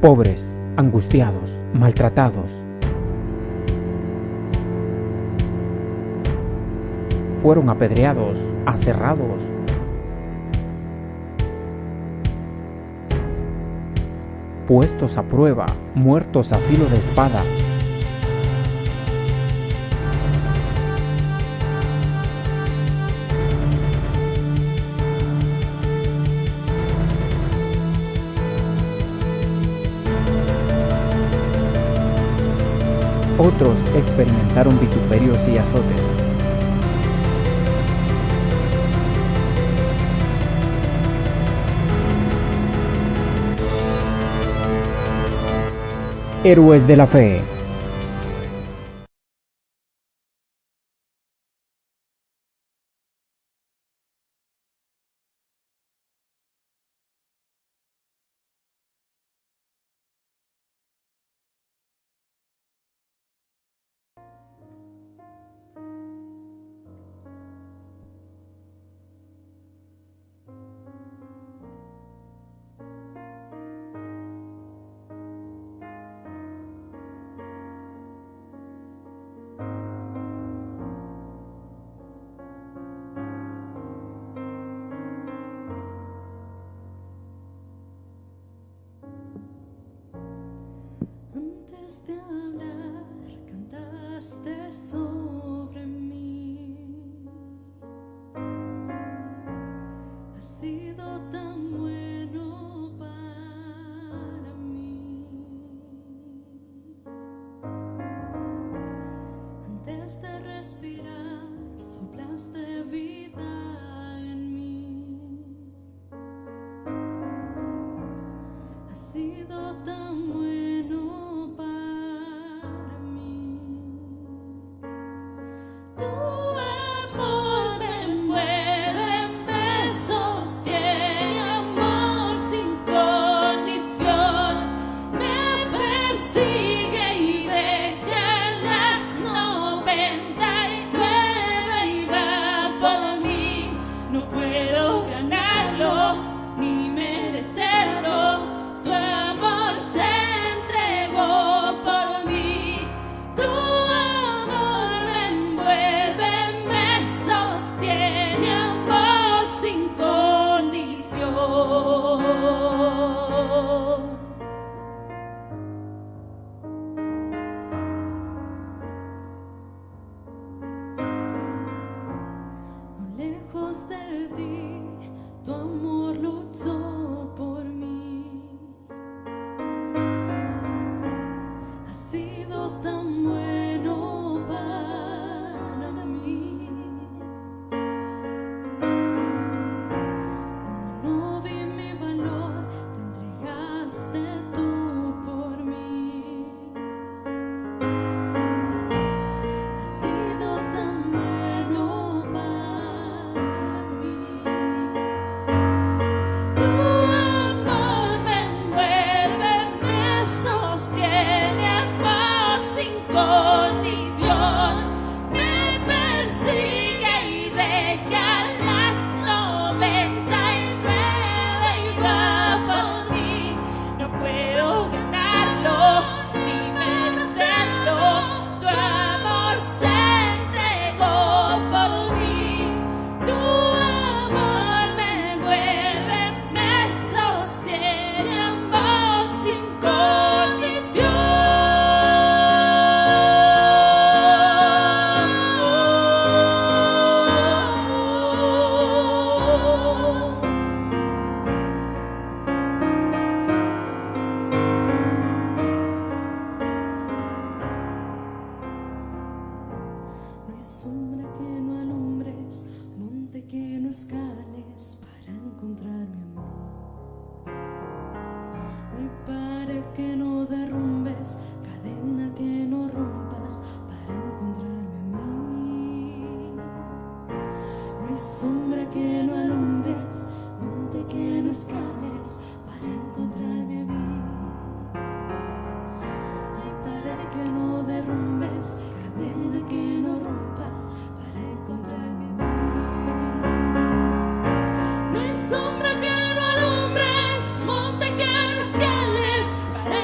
pobres, angustiados, maltratados. Fueron apedreados, aserrados. Puestos a prueba, muertos a filo de espada. Otros experimentaron vituperios y azotes. Héroes de la fe. Antes de hablar, cantaste sobre mí. Has sido tan bueno para mí. Antes de respirar, soplaste vida en mí. Has sido tan bueno para mí. Tu amor me envuelve, me sostiene, amor sin condición. Me persigue y deja las 99 y va por mí. No puedo ganarlo ni merecerlo. Tu amor se entregó por mí. Tu amor me envuelve, me sostiene, amor sin condición. Lejos de ti, tu amor luchó por mí. Has sido tan bueno para mí. Cuando no vi mi valor, te entregaste tú por mí. Has sido tan bueno para mí. Tu amor me envuelve, me sostiene, amor sin condición. Me persigue y deja las 99 y va por mí. No puedo ganarlo ni merecerlo. Tu amor se entregó por mí. Tu amor me envuelve, me sostiene, amor sin condición. No hay sombra que no alumbres, monte que no escales para encontrarme a mí. No hay pared que no derrumbes, cadena que no rompas para encontrarme a mí. No hay sombra que no alumbres, monte que no escales para encontrarme a mí. No hay pared que no derrumbes, cadena que no rompas para encontrarme a mí. No hay sombra que no alumbres, monte que no escales para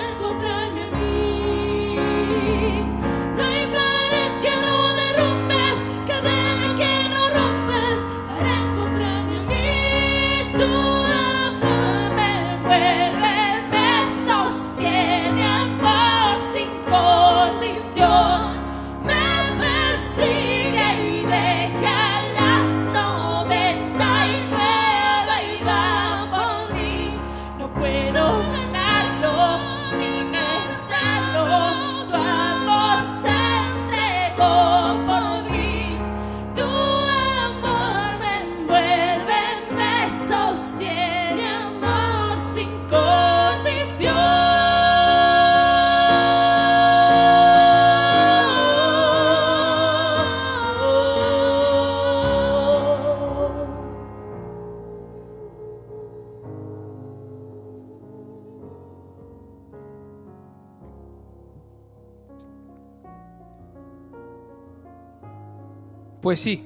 Pues sí,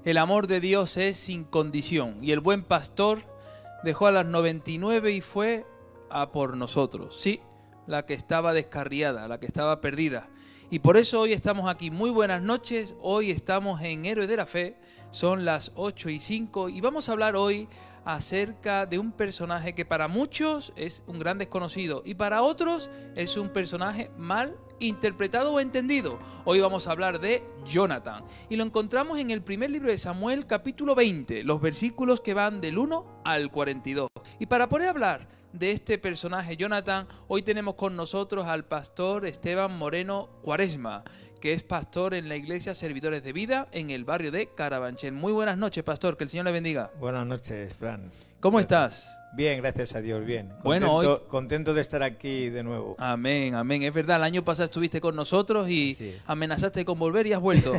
el amor de Dios es sin condición y el buen pastor dejó a las 99 y fue a por nosotros. Sí, la que estaba descarriada, la que estaba perdida. Y por eso hoy estamos aquí. Muy buenas noches, hoy estamos en Héroes de la Fe, son las 8:05 y vamos a hablar hoy acerca de un personaje que para muchos es un gran desconocido y para otros es un personaje mal interpretado o entendido. Hoy vamos a hablar de Jonathan y lo encontramos en el primer libro de Samuel, capítulo 20, los versículos que van del 1 al 42. Y para poder hablar de este personaje Jonathan, hoy tenemos con nosotros al pastor Esteban Moreno Cuaresma, que es pastor en la iglesia Servidores de Vida en el barrio de Carabanchel. Muy buenas noches, pastor, que el Señor le bendiga. Buenas noches, Fran. ¿Cómo estás? Bien, gracias a Dios, bien. Bueno, contento de estar aquí de nuevo. Amén, amén. Es verdad, el año pasado estuviste con nosotros y Sí. amenazaste con volver y has vuelto.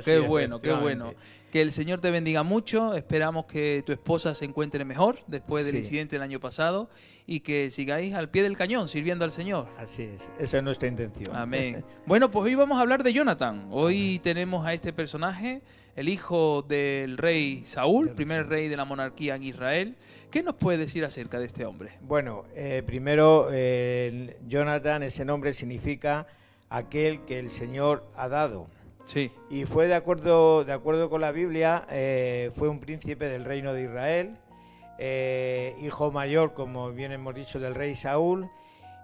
Qué bueno, qué bueno. Que el Señor te bendiga mucho. Esperamos que tu esposa se encuentre mejor después del incidente del año pasado y que sigáis al pie del cañón sirviendo al Señor. Así es, esa es nuestra intención. Amén. Bueno, pues hoy vamos a hablar de Jonathan. Hoy tenemos a este personaje, el hijo del rey Saúl, primer rey de la monarquía en Israel. ¿Qué nos puede decir acerca de este hombre? Bueno, primero, Jonathan, ese nombre significa aquel que el Señor ha dado. Sí. Y fue de acuerdo con la Biblia, fue un príncipe del reino de Israel, hijo mayor, como bien hemos dicho, del rey Saúl,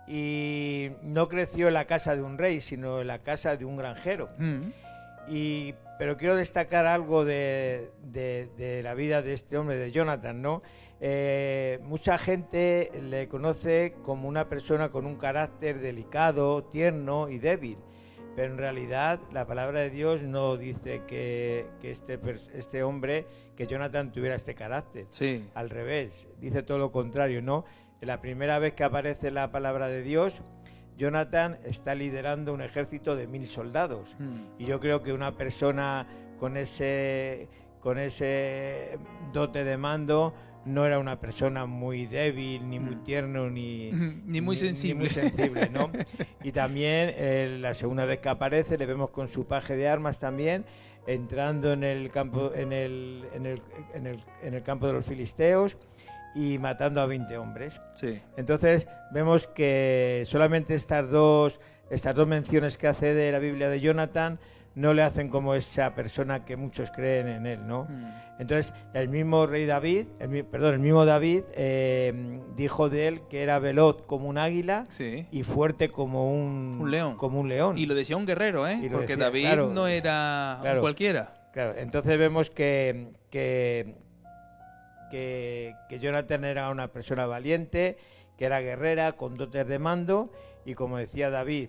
y no creció en la casa de un rey, sino en la casa de un granjero. Pero quiero destacar algo de la vida de este hombre, de Jonathan, ¿no? Mucha gente le conoce como una persona con un carácter delicado, tierno y débil, pero en realidad la palabra de Dios no dice que este hombre, que Jonathan, tuviera este carácter. Sí. Al revés, dice todo lo contrario, ¿no? La primera vez que aparece la palabra de Dios, Jonathan está liderando un ejército de 1000 soldados. Y yo creo que una persona con ese dote de mando no era una persona muy débil, ni muy tierno, ni muy sensible. Ni muy sensible, ¿no? Y también la segunda vez que aparece le vemos con su paje de armas también, entrando en el campo, en el campo de los filisteos y matando a 20 hombres. Sí. Entonces vemos que solamente estas dos menciones que hace de la Biblia de Jonathan no le hacen como esa persona que muchos creen en él, ¿no? Entonces el mismo David dijo de él que era veloz como un águila, Sí. y fuerte como un león. Como un león. Y lo decía un guerrero, ¿eh? Y lo Porque decía, David claro, no era un cualquiera. Claro, entonces vemos que Jonathan era una persona valiente, que era guerrera, con dotes de mando, y como decía David,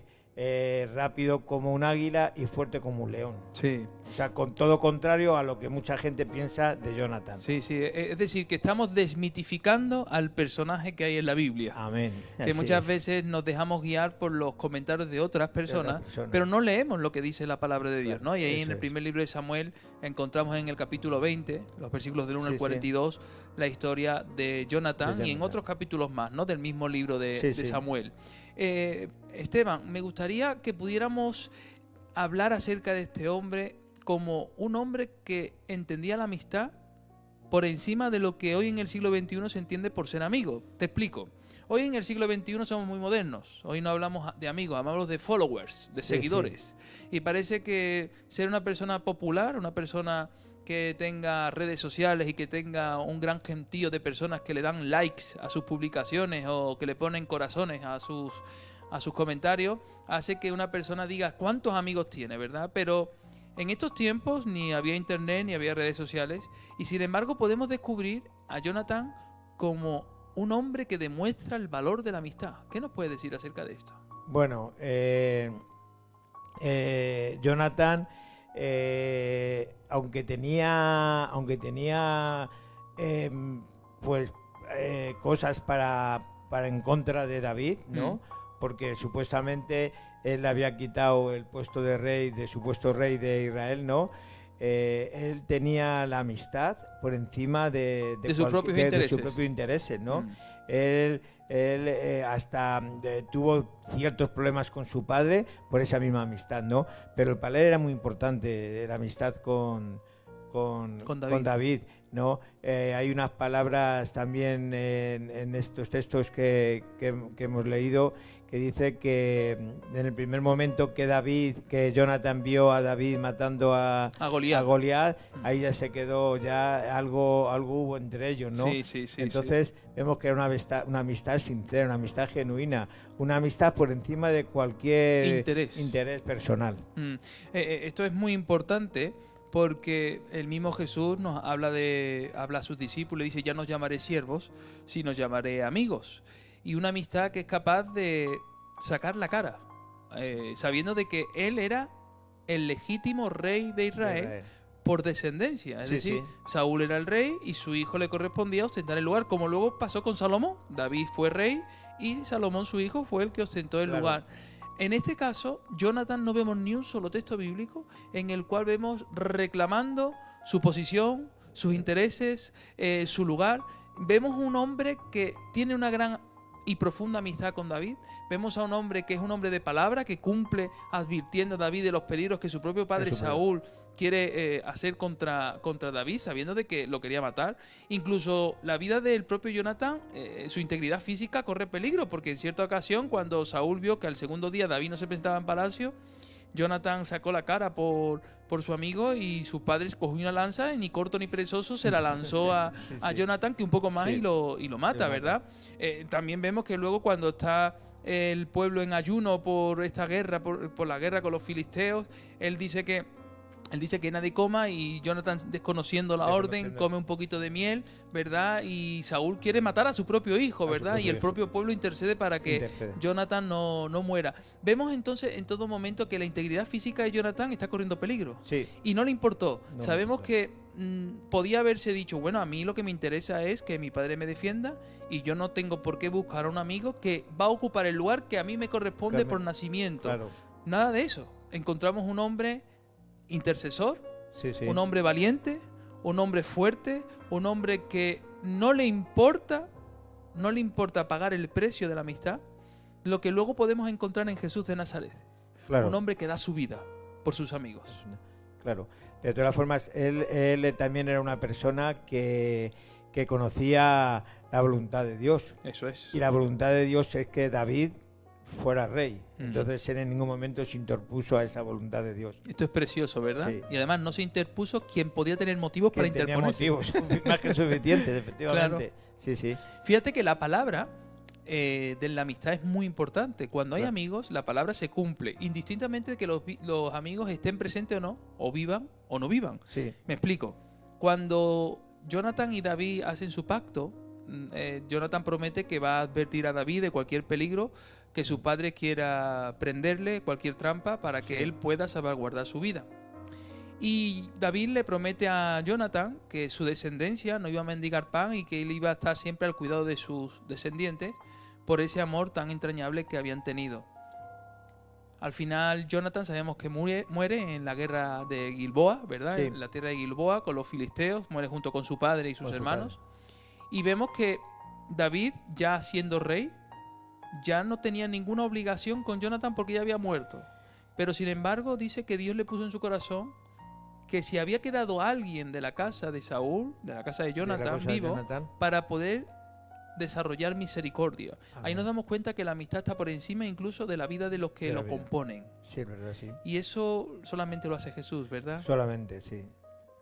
rápido como un águila y fuerte como un león. Sí. O sea, con todo contrario a lo que mucha gente piensa de Jonathan. Sí, sí. Es decir, que estamos desmitificando al personaje que hay en la Biblia. Amén. Que Así muchas es. veces nos dejamos guiar por los comentarios de otras personas, pero no leemos lo que dice la palabra de Dios, ¿no? Y ahí en el primer libro de Samuel encontramos en el capítulo 20, los versículos del 1 al 42, la historia de Jonathan, y en otros capítulos más, ¿no? Del mismo libro de Samuel. Esteban, me gustaría que pudiéramos hablar acerca de este hombre como un hombre que entendía la amistad por encima de lo que hoy en el siglo XXI se entiende por ser amigo. Te explico. Hoy en el siglo XXI somos muy modernos. Hoy no hablamos de amigos, hablamos de followers, de seguidores. Y parece que ser una persona popular, una persona que tenga redes sociales y que tenga un gran gentío de personas que le dan likes a sus publicaciones o que le ponen corazones a sus comentarios, hace que una persona diga cuántos amigos tiene, ¿verdad? Pero en estos tiempos ni había internet ni había redes sociales, y sin embargo podemos descubrir a Jonathan como un hombre que demuestra el valor de la amistad. ¿Qué nos puede decir acerca de esto? Bueno, Jonathan, aunque tenía cosas para en contra de David, ¿no? Porque supuestamente él le había quitado el puesto de rey, de supuesto rey de Israel, ¿no? Él tenía la amistad por encima de sus propios intereses, ¿no? Él hasta tuvo ciertos problemas con su padre por esa misma amistad, ¿no? Pero para él era muy importante la amistad con David, ¿no? Hay unas palabras también en estos textos que hemos leído que dice que en el primer momento que Jonathan vio a David matando a Goliat, ahí ya se quedó, ya algo hubo entre ellos, ¿no? Sí. Entonces vemos que era una amistad sincera, una amistad genuina, una amistad por encima de cualquier interés personal. Esto es muy importante porque el mismo Jesús nos habla a sus discípulos y dice: ya no os llamaré siervos, sino os llamaré amigos. Y una amistad que es capaz de sacar la cara, sabiendo de que él era el legítimo rey de Israel por descendencia. Es decir, Saúl era el rey y su hijo le correspondía ostentar el lugar, como luego pasó con Salomón. David fue rey y Salomón, su hijo, fue el que ostentó el lugar. En este caso, Jonathan, no vemos ni un solo texto bíblico en el cual vemos reclamando su posición, sus intereses, su lugar. Vemos un hombre que tiene una gran y profunda amistad con David. Vemos a un hombre que es un hombre de palabra, que cumple advirtiendo a David de los peligros que su propio padre Saúl quiere hacer contra David, sabiendo de que lo quería matar. Incluso la vida del propio Jonathan, su integridad física corre peligro, porque en cierta ocasión, cuando Saúl vio que al segundo día David no se presentaba en palacio, Jonathan sacó la cara por su amigo y sus padres cogió una lanza y ni corto ni perezoso se la lanzó a Jonathan, que un poco más y lo mata, ¿verdad? También vemos que luego, cuando está el pueblo en ayuno por esta guerra, por la guerra con los filisteos, él dice que nadie coma, y Jonathan, desconociendo la orden, come un poquito de miel, ¿verdad? Y Saúl quiere matar a su propio hijo, ¿verdad? Y el propio pueblo intercede para que Jonathan no muera. Vemos entonces en todo momento que la integridad física de Jonathan está corriendo peligro. Sí. Y no le importó. Sabemos que podía haberse dicho: bueno, a mí lo que me interesa es que mi padre me defienda y yo no tengo por qué buscar a un amigo que va a ocupar el lugar que a mí me corresponde por nacimiento. Claro. Nada de eso. Encontramos un hombre intercesor, un hombre valiente, un hombre fuerte, un hombre que no le importa pagar el precio de la amistad, lo que luego podemos encontrar en Jesús de Nazaret. Claro. Un hombre que da su vida por sus amigos. Claro. De todas formas, él también era una persona que conocía la voluntad de Dios. Eso es. Y la voluntad de Dios es que David fuera rey. Entonces él en ningún momento se interpuso a esa voluntad de Dios. Esto es precioso, ¿verdad? Sí. Y además no se interpuso quien podía tener motivos para interponerse. Tenía motivos más que suficientes, efectivamente. Claro. Sí. Fíjate que la palabra de la amistad es muy importante. Cuando hay amigos, la palabra se cumple, indistintamente de que los amigos estén presentes o no, o vivan o no vivan. Sí. Me explico. Cuando Jonathan y David hacen su pacto, Jonathan promete que va a advertir a David de cualquier peligro que su padre quiera prenderle, cualquier trampa, para que él pueda salvaguardar su vida. Y David le promete a Jonathan que su descendencia no iba a mendigar pan y que él iba a estar siempre al cuidado de sus descendientes por ese amor tan entrañable que habían tenido. Al final Jonathan sabemos que muere en la guerra de Gilboa, ¿verdad? Sí. En la tierra de Gilboa con los filisteos, muere junto con su padre y sus hermanos. Y vemos que David, ya siendo rey, ya no tenía ninguna obligación con Jonathan porque ya había muerto. Pero sin embargo dice que Dios le puso en su corazón que si había quedado alguien de la casa de Saúl, de la casa de Jonathan, vivo, para poder desarrollar misericordia. Amén. Ahí nos damos cuenta que la amistad está por encima incluso de la vida de los que lo componen. Sí, es verdad, sí. Y eso solamente lo hace Jesús, ¿verdad? Solamente, sí.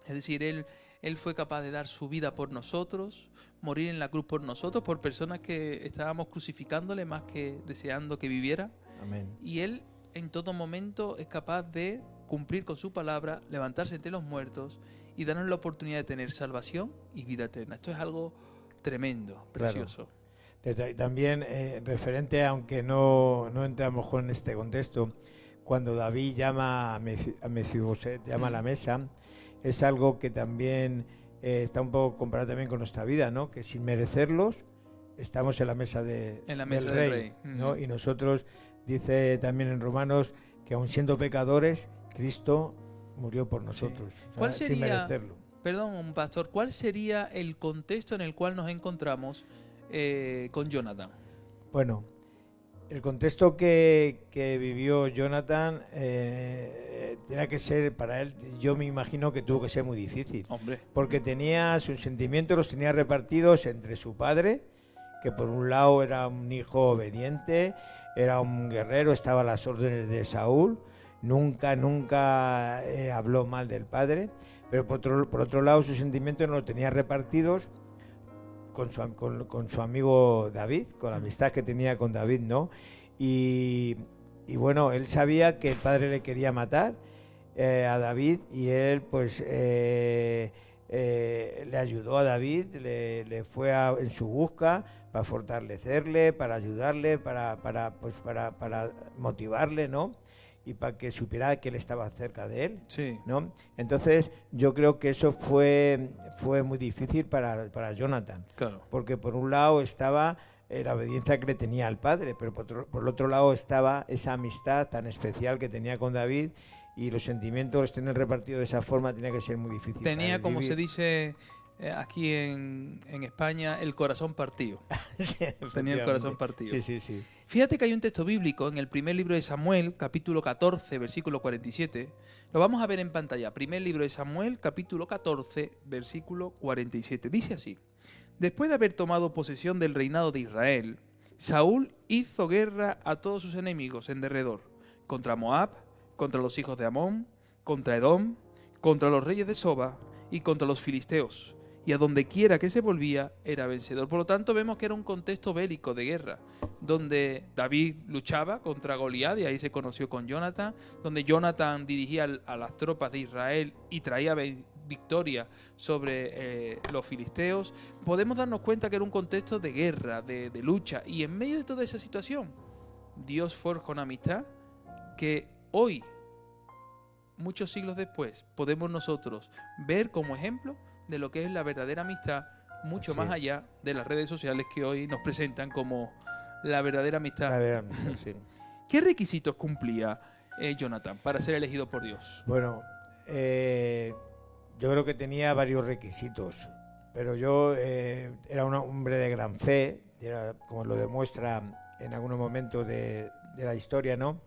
Es decir, Él fue capaz de dar su vida por nosotros, morir en la cruz por nosotros, por personas que estábamos crucificándole más que deseando que viviera. Amén. Y Él en todo momento es capaz de cumplir con su palabra, levantarse entre los muertos y darnos la oportunidad de tener salvación y vida eterna. Esto es algo tremendo, precioso. Claro. También referente, aunque no entre a lo mejor en este contexto, cuando David llama a Mefiboset, llama a la mesa, es algo que también está un poco comparado también con nuestra vida, ¿no? Que sin merecerlos estamos en la mesa del rey, ¿no? Y nosotros, dice también en Romanos, que aun siendo pecadores, Cristo murió por nosotros. Sí. ¿Cuál sería, sin merecerlo? Perdón, pastor, ¿cuál sería el contexto en el cual nos encontramos con Jonathan? Bueno, el contexto que vivió Jonathan tenía que ser para él, yo me imagino que tuvo que ser muy difícil. Hombre. Porque tenía sus sentimientos, los tenía repartidos entre su padre, que por un lado era un hijo obediente, era un guerrero, estaba a las órdenes de Saúl, nunca habló mal del padre, pero por otro lado sus sentimientos no los tenía repartidos con su amigo David, con la amistad que tenía con David, ¿no? Y bueno, él sabía que el padre le quería matar a David, y él pues le ayudó a David, le fue en su busca para fortalecerle, para ayudarle, para motivarle, ¿no? Y para que supiera que él estaba cerca de él, sí, ¿no? Entonces yo creo que eso fue muy difícil para Jonathan, claro, porque por un lado estaba la obediencia que le tenía al padre, pero por el otro lado estaba esa amistad tan especial que tenía con David, y los sentimientos los tener repartidos de esa forma tenía que ser muy difícil. Tenía, como se dice aquí en España, el corazón partido. Sí, tenía el corazón partido. Sí. Fíjate que hay un texto bíblico en el primer libro de Samuel, capítulo 14, versículo 47. Lo vamos a ver en pantalla. Primer libro de Samuel, capítulo 14, versículo 47. Dice así: después de haber tomado posesión del reinado de Israel, Saúl hizo guerra a todos sus enemigos en derredor, contra Moab, contra los hijos de Amón, contra Edom, contra los reyes de Soba y contra los filisteos, y a donde quiera que se volvía era vencedor. Por lo tanto, vemos que era un contexto bélico de guerra, donde David luchaba contra Goliat, y ahí se conoció con Jonathan, donde Jonathan dirigía a las tropas de Israel y traía victoria sobre los filisteos. Podemos darnos cuenta que era un contexto de guerra, de lucha, y en medio de toda esa situación, Dios forja una amistad que hoy, muchos siglos después, podemos nosotros ver como ejemplo de lo que es la verdadera amistad, mucho más allá de las redes sociales que hoy nos presentan como la verdadera amistad. Sí. ¿Qué requisitos cumplía Jonathan para ser elegido por Dios? Bueno, yo creo que tenía varios requisitos, pero yo era un hombre de gran fe, como lo demuestra en algunos momentos de la historia, ¿no?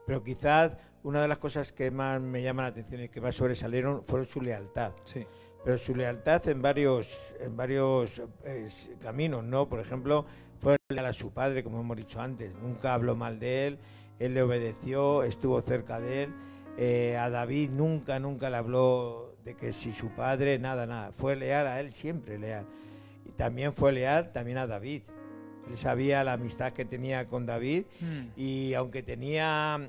Pero quizás una de las cosas que más me llama la atención y que más sobresalieron fueron su lealtad. Sí. Pero su lealtad en varios caminos, ¿no? Por ejemplo, fue leal a su padre, como hemos dicho antes. Nunca habló mal de él, él le obedeció, estuvo cerca de él. A David nunca le habló de que si su padre, nada. Fue leal a él, siempre leal. Y también fue leal también a David. Él sabía la amistad que tenía con David, y aunque tenía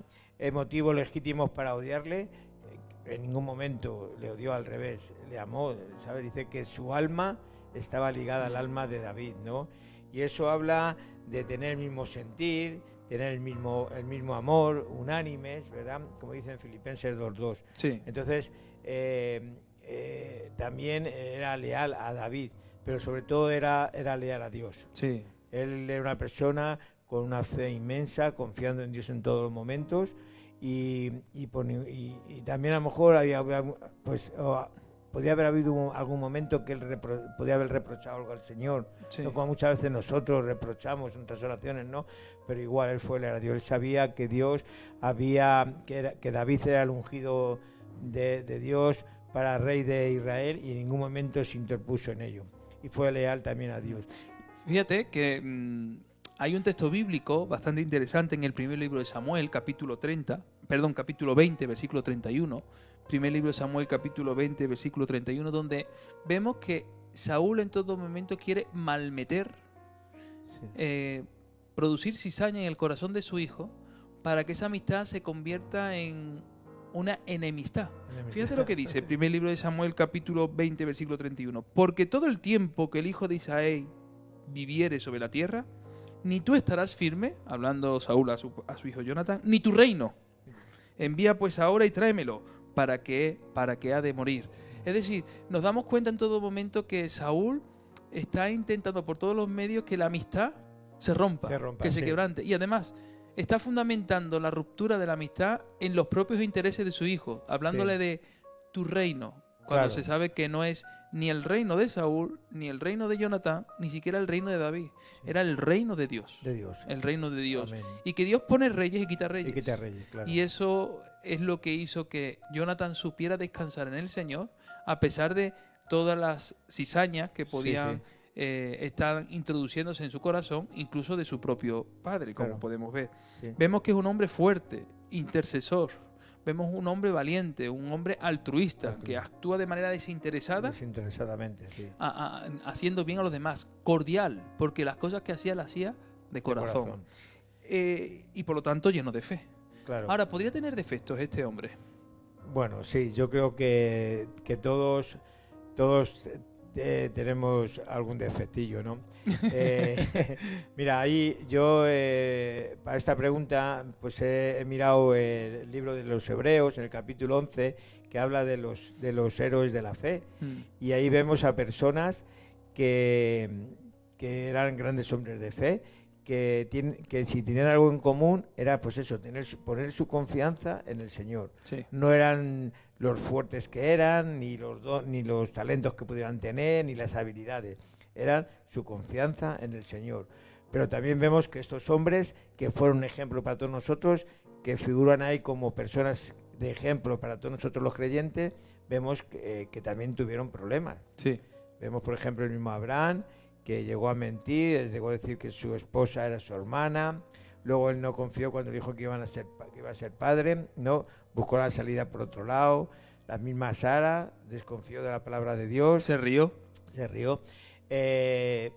motivos legítimos para odiarle, en ningún momento le odió, al revés, le amó, ¿sabes? Dice que su alma estaba ligada al alma de David, ¿no? Y eso habla de tener el mismo sentir, tener el mismo amor, unánimes, ¿verdad? Como dicen Filipenses 2:2. Sí. Entonces, también era leal a David, pero sobre todo era leal a Dios. Sí. Él era una persona con una fe inmensa, confiando en Dios en todos los momentos, y también a lo mejor podía haber habido algún momento que él podía haber reprochado algo al Señor, Sí. ¿no? Como muchas veces nosotros reprochamos en nuestras oraciones, ¿no? Pero igual él fue leal a Dios, él sabía que que David era el ungido de Dios para rey de Israel, y en ningún momento se interpuso en ello, y fue leal también a Dios. Fíjate que hay un texto bíblico bastante interesante en el primer libro de Samuel, capítulo 20, versículo 31. Primer libro de Samuel, capítulo 20, versículo 31, donde vemos que Saúl en todo momento quiere malmeter, producir cizaña en el corazón de su hijo, para que esa amistad se convierta en una enemistad. Fíjate lo que dice el primer libro de Samuel, capítulo 20, versículo 31. Porque todo el tiempo que el hijo de Isaí viviere sobre la tierra, ni tú estarás firme, hablando Saúl a su hijo Jonathan, ni tu reino. Envía pues ahora y tráemelo, para que ha de morir. Es decir, nos damos cuenta en todo momento que Saúl está intentando por todos los medios que la amistad se rompa, que se quebrante. Y además está fundamentando la ruptura de la amistad en los propios intereses de su hijo, hablándole de tu reino, cuando se sabe que no es ni el reino de Saúl, ni el reino de Jonatán, ni siquiera el reino de David. Era el reino de Dios. De Dios. El reino de Dios. Amén. Y que Dios pone reyes y quita reyes. Y quita reyes, claro. Y eso es lo que hizo que Jonatán supiera descansar en el Señor, a pesar de todas las cizañas que podían estar introduciéndose en su corazón, incluso de su propio padre, como Claro. podemos ver. Sí. Vemos que es un hombre fuerte, intercesor. Vemos un hombre valiente, un hombre altruista, que actúa de manera desinteresada, Desinteresadamente, sí. haciendo bien a los demás, cordial, porque las cosas que hacía las hacía de corazón. Y por lo tanto lleno de fe. Claro. Ahora, ¿podría tener defectos este hombre? Bueno, sí, yo creo que todos tenemos algún defectillo, ¿no? Mira, ahí yo para esta pregunta pues he mirado el libro de los Hebreos, en el capítulo 11, que habla de los héroes de la fe. Y ahí vemos a personas que eran grandes hombres de fe, que si tenían algo en común era pues eso, poner su confianza en el Señor. Sí. No eran los fuertes que eran, ni los talentos que pudieran tener, ni las habilidades. Eran su confianza en el Señor. Pero también vemos que estos hombres, que fueron un ejemplo para todos nosotros, que figuran ahí como personas de ejemplo para todos nosotros los creyentes, vemos que también tuvieron problemas. Sí. Vemos, por ejemplo, el mismo Abraham, que llegó a mentir, llegó a decir que su esposa era su hermana. Luego él no confió cuando dijo que iba a ser padre, no, buscó la salida por otro lado. La misma Sara desconfió de la palabra de Dios. Se rió. El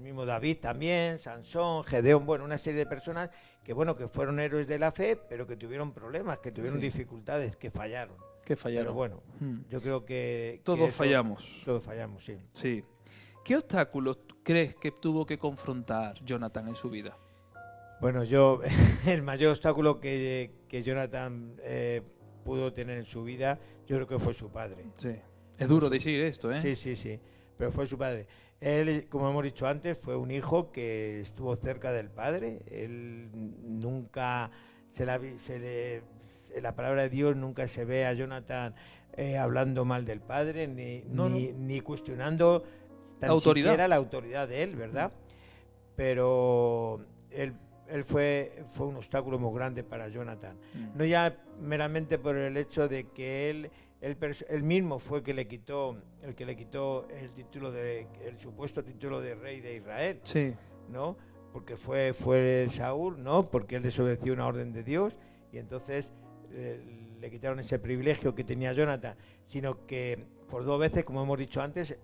mismo David también, Sansón, Gedeón, bueno, una serie de personas que fueron héroes de la fe, pero que tuvieron problemas, que tuvieron dificultades, que fallaron. Pero bueno, yo creo que todos fallamos. Todos fallamos, sí. Sí. ¿Qué obstáculos crees que tuvo que confrontar Jonatán en su vida? Bueno, el mayor obstáculo que Jonatán pudo tener en su vida, yo creo que fue su padre. Sí. Es duro decir esto, ¿eh? Sí, pero fue su padre. Él, como hemos dicho antes, fue un hijo que estuvo cerca del padre. Él nunca en la palabra de Dios nunca se ve a Jonatán hablando mal del padre, ni cuestionando tan siquiera la autoridad de él, ¿verdad? Pero él fue un obstáculo muy grande para Jonatán. No ya meramente por el hecho de que él mismo fue el que le quitó el supuesto título de rey de Israel. Sí. ¿No? Porque fue Saúl, ¿no? Porque él desobedeció una orden de Dios y entonces le quitaron ese privilegio que tenía Jonatán, sino que por 2 veces, como hemos dicho antes,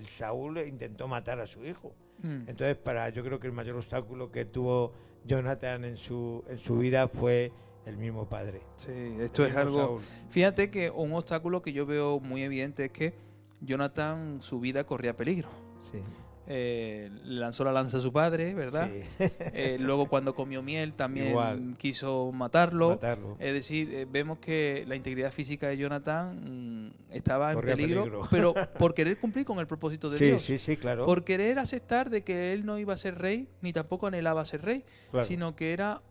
Saúl intentó matar a su hijo. Entonces, yo creo que el mayor obstáculo que tuvo Jonatán en su vida fue el mismo padre. Sí, esto es algo... Saúl. Fíjate que un obstáculo que yo veo muy evidente es que Jonatán, su vida corría peligro. Sí. Lanzó la lanza a su padre, ¿verdad? Sí. Luego cuando comió miel también Igual. quiso matarlo. Es decir, vemos que la integridad física de Jonatán estaba corría en peligro, pero por querer cumplir con el propósito de Dios. Sí, claro. Por querer aceptar de que él no iba a ser rey, ni tampoco anhelaba ser rey, claro. Sino que era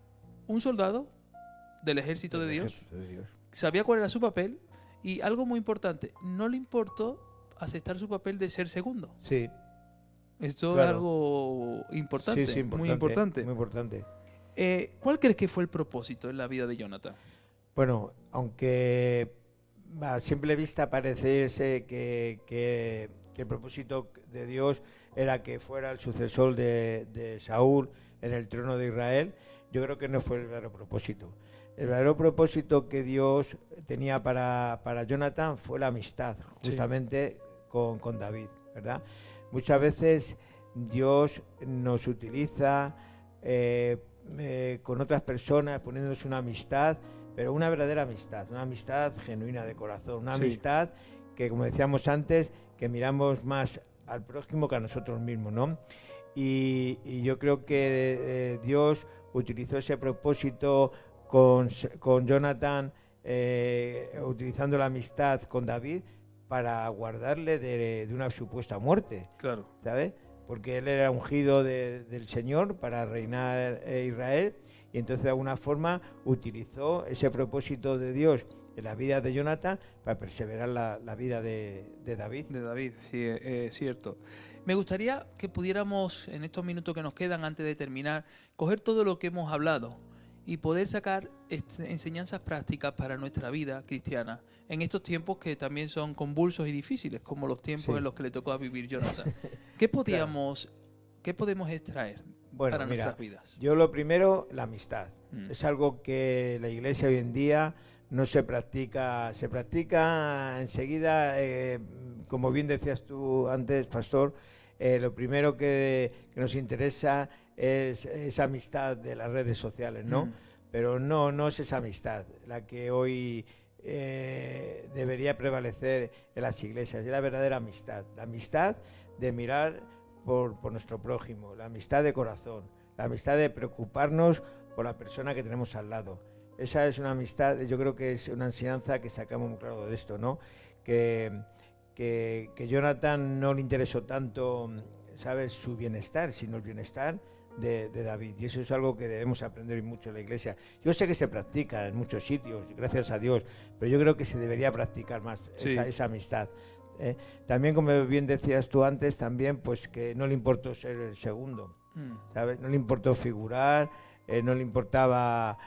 un soldado del ejército de Dios. Sabía cuál era su papel y algo muy importante, no le importó aceptar su papel de ser segundo. Sí. Esto es algo importante, sí, muy importante. Muy importante. ¿Cuál crees que fue el propósito en la vida de Jonatán? Bueno, aunque a simple vista pareciese que el propósito de Dios era que fuera el sucesor de Saúl en el trono de Israel, yo creo que no fue el verdadero propósito. El verdadero propósito que Dios tenía para Jonatán fue la amistad, justamente con David, ¿verdad? Muchas veces Dios nos utiliza con otras personas, poniéndonos una amistad, pero una verdadera amistad, una amistad genuina de corazón, una amistad que, como decíamos antes, que miramos más al prójimo que a nosotros mismos, ¿no? Y yo creo que Dios utilizó ese propósito con Jonatán, utilizando la amistad con David, para guardarle de una supuesta muerte. Claro. ¿Sabes? Porque él era ungido del Señor para reinar Israel, y entonces de alguna forma utilizó ese propósito de Dios en la vida de Jonathan para perseverar la vida de David. De David, sí, es cierto. Me gustaría que pudiéramos, en estos minutos que nos quedan antes de terminar, coger todo lo que hemos hablado y poder sacar enseñanzas prácticas para nuestra vida cristiana en estos tiempos que también son convulsos y difíciles, como los tiempos en los que le tocó a vivir Jonathan. ¿Qué podemos extraer para nuestras vidas? Yo lo primero, la amistad. Es algo que la Iglesia hoy en día no se practica, se practica enseguida, como bien decías tú antes, pastor, lo primero que nos interesa es esa amistad de las redes sociales, ¿no? Pero no es esa amistad la que hoy debería prevalecer en las iglesias, es la verdadera amistad, la amistad de mirar por nuestro prójimo, la amistad de corazón, la amistad de preocuparnos por la persona que tenemos al lado. Esa es una amistad, yo creo que es una enseñanza que sacamos muy claro de esto, ¿no? Que Jonathan no le interesó tanto, ¿sabes?, su bienestar, sino el bienestar de David. Y eso es algo que debemos aprender mucho en la iglesia. Yo sé que se practica en muchos sitios, gracias a Dios, pero yo creo que se debería practicar más esa amistad. También, como bien decías tú antes, también pues que no le importó ser el segundo, ¿sabes? No le importó figurar, no le importaba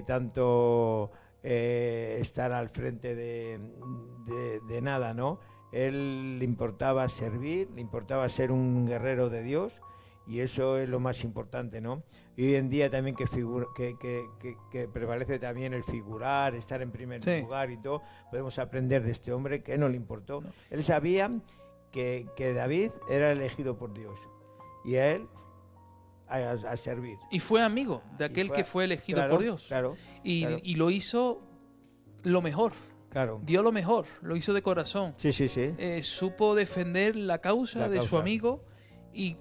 tanto estar al frente de nada, ¿no? Él le importaba servir, le importaba ser un guerrero de Dios, y eso es lo más importante, ¿no? Y hoy en día también que prevalece también el figurar, estar en primer lugar y todo, podemos aprender de este hombre que no le importó. No. Él sabía que David era elegido por Dios, y a él a servir. Y fue amigo de aquel que fue elegido por Dios. Y lo hizo lo mejor. Claro. Dio lo mejor, lo hizo de corazón. Sí. Supo defender la causa de su amigo y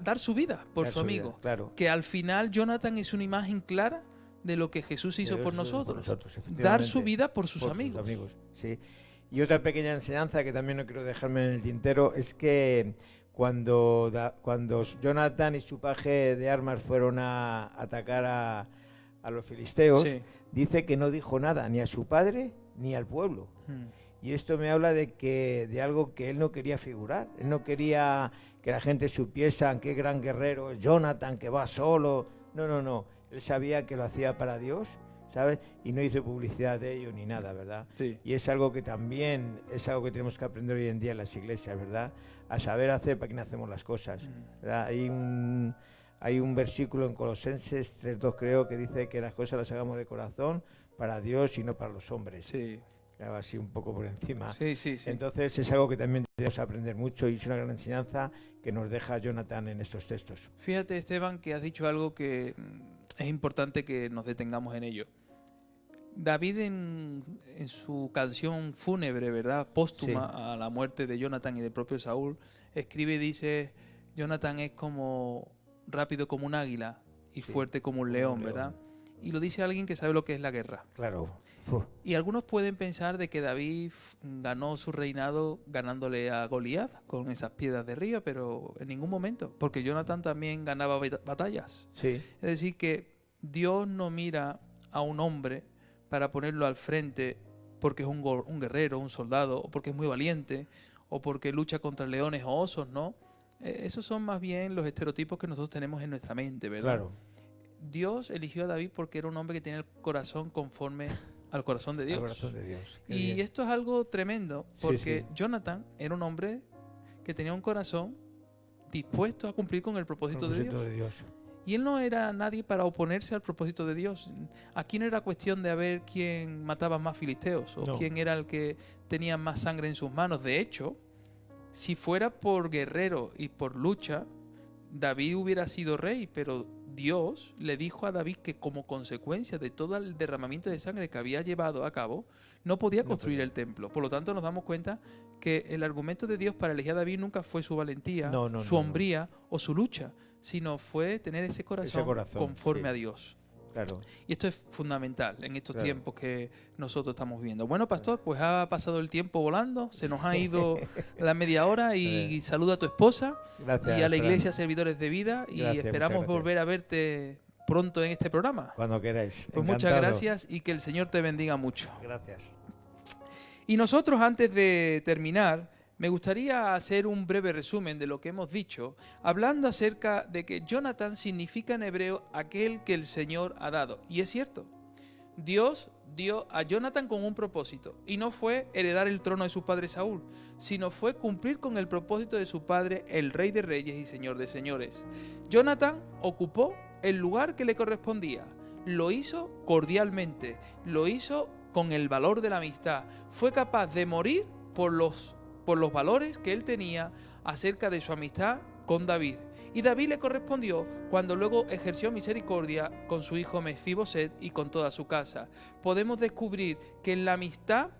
dar su vida por su amigo. Claro. Que al final Jonathan es una imagen clara de lo que Jesús hizo por nosotros. Dar su vida por sus amigos. Sí. Y otra pequeña enseñanza que también no quiero dejarme en el tintero es que cuando Jonathan y su paje de armas fueron a atacar a los filisteos, dice que no dijo nada ni a su padre ni al pueblo. Y esto me habla de algo que él no quería figurar. Él no quería que la gente supiese qué gran guerrero es Jonathan, que va solo. No. Él sabía que lo hacía para Dios, ¿sabes? Y no hizo publicidad de ello ni nada, ¿verdad? Sí. Y es algo que también tenemos que aprender hoy en día en las iglesias, ¿verdad? A saber hacer para quién hacemos las cosas, ¿verdad? Hay un versículo en Colosenses 3:2, creo, que dice que las cosas las hagamos de corazón para Dios y no para los hombres. Sí. Claro, así un poco por encima. Sí. Entonces es algo que también tenemos que aprender mucho, y es una gran enseñanza que nos deja Jonathan en estos textos. Fíjate, Esteban, que has dicho algo que es importante que nos detengamos en ello. David en su canción fúnebre, ¿verdad?, póstuma a la muerte de Jonathan y del propio Saúl, escribe y dice: Jonathan es rápido como un águila y fuerte como un león, ¿verdad? Y lo dice alguien que sabe lo que es la guerra. Claro. Y algunos pueden pensar de que David ganó su reinado ganándole a Goliat con esas piedras de río, pero en ningún momento, porque Jonathan también ganaba batallas. Sí. Es decir, que Dios no mira a un hombre para ponerlo al frente porque es un guerrero, un soldado, o porque es muy valiente, o porque lucha contra leones o osos, ¿no? Esos son más bien los estereotipos que nosotros tenemos en nuestra mente, ¿verdad? Claro. Dios eligió a David porque era un hombre que tenía el corazón conforme al corazón de Dios. Al corazón de Dios. Qué y bien. esto es algo tremendo, porque Jonathan era un hombre que tenía un corazón dispuesto a cumplir con el propósito de Dios. Y él no era nadie para oponerse al propósito de Dios. Aquí no era cuestión de ver quién mataba más filisteos o quién era el que tenía más sangre en sus manos. De hecho, si fuera por guerrero y por lucha, David hubiera sido rey, pero Dios le dijo a David que como consecuencia de todo el derramamiento de sangre que había llevado a cabo, no podía construir el templo. Por lo tanto, nos damos cuenta que el argumento de Dios para elegir a David nunca fue su valentía, su hombría o su lucha, sino fue tener ese corazón conforme a Dios. Claro. Y esto es fundamental en estos tiempos que nosotros estamos viviendo. Bueno, pastor, pues ha pasado el tiempo volando, se nos ha ido la media hora y saluda a tu esposa. Gracias, y a la iglesia Servidores de Vida, y gracias, esperamos volver a verte pronto en este programa. Cuando queráis. Pues encantado. Muchas gracias y que el Señor te bendiga mucho. Gracias. Y nosotros, antes de terminar, me gustaría hacer un breve resumen de lo que hemos dicho, hablando acerca de que Jonathan significa en hebreo aquel que el Señor ha dado. Y es cierto, Dios dio a Jonathan con un propósito, y no fue heredar el trono de su padre Saúl, sino fue cumplir con el propósito de su padre, el Rey de Reyes y Señor de Señores. Jonathan ocupó el lugar que le correspondía, lo hizo cordialmente, lo hizo con el valor de la amistad, fue capaz de morir por los valores que él tenía acerca de su amistad con David. Y David le correspondió cuando luego ejerció misericordia con su hijo Mefiboset y con toda su casa. Podemos descubrir que en la amistad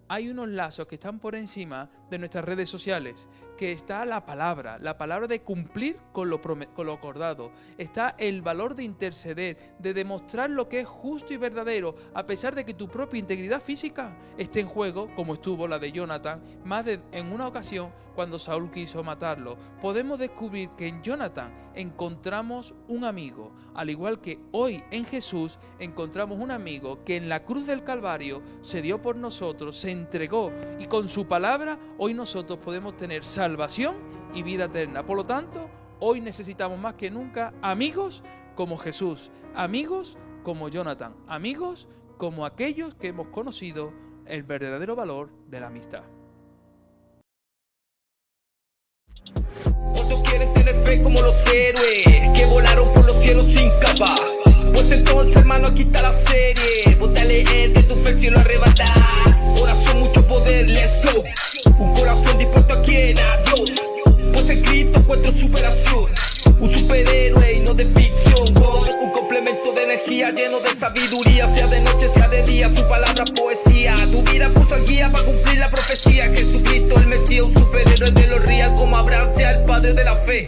hay unos lazos que están por encima de nuestras redes sociales, que está la palabra de cumplir con lo acordado, está el valor de interceder, de demostrar lo que es justo y verdadero, a pesar de que tu propia integridad física esté en juego, como estuvo la de Jonathan, en una ocasión cuando Saúl quiso matarlo. Podemos descubrir que en Jonathan encontramos un amigo, al igual que hoy en Jesús encontramos un amigo que en la cruz del Calvario se dio por nosotros, se entregó, y con su palabra hoy nosotros podemos tener salvación y vida eterna. Por lo tanto, hoy necesitamos más que nunca amigos como Jesús, amigos como Jonathan, amigos como aquellos que hemos conocido el verdadero valor de la amistad. ¿Cuántos quieren tener fe como los héroes que volaron por los cielos sin capa? Pues entonces, hermano, aquí está la serie. Ponte a leer que tu fe el cielo arrebatar. Oración, mucho poder, let's go. Un corazón dispuesto a quien, a Dios. Pues en Cristo encuentro superación. Un superhéroe y no de ficción, God. Un complemento de energía lleno de sabiduría, sea de noche, sea de día, su palabra poesía. Tu vida puso al guía para cumplir la profecía. Jesucristo el Mesías, un superhéroe de los real, como Abraham sea el padre de la fe.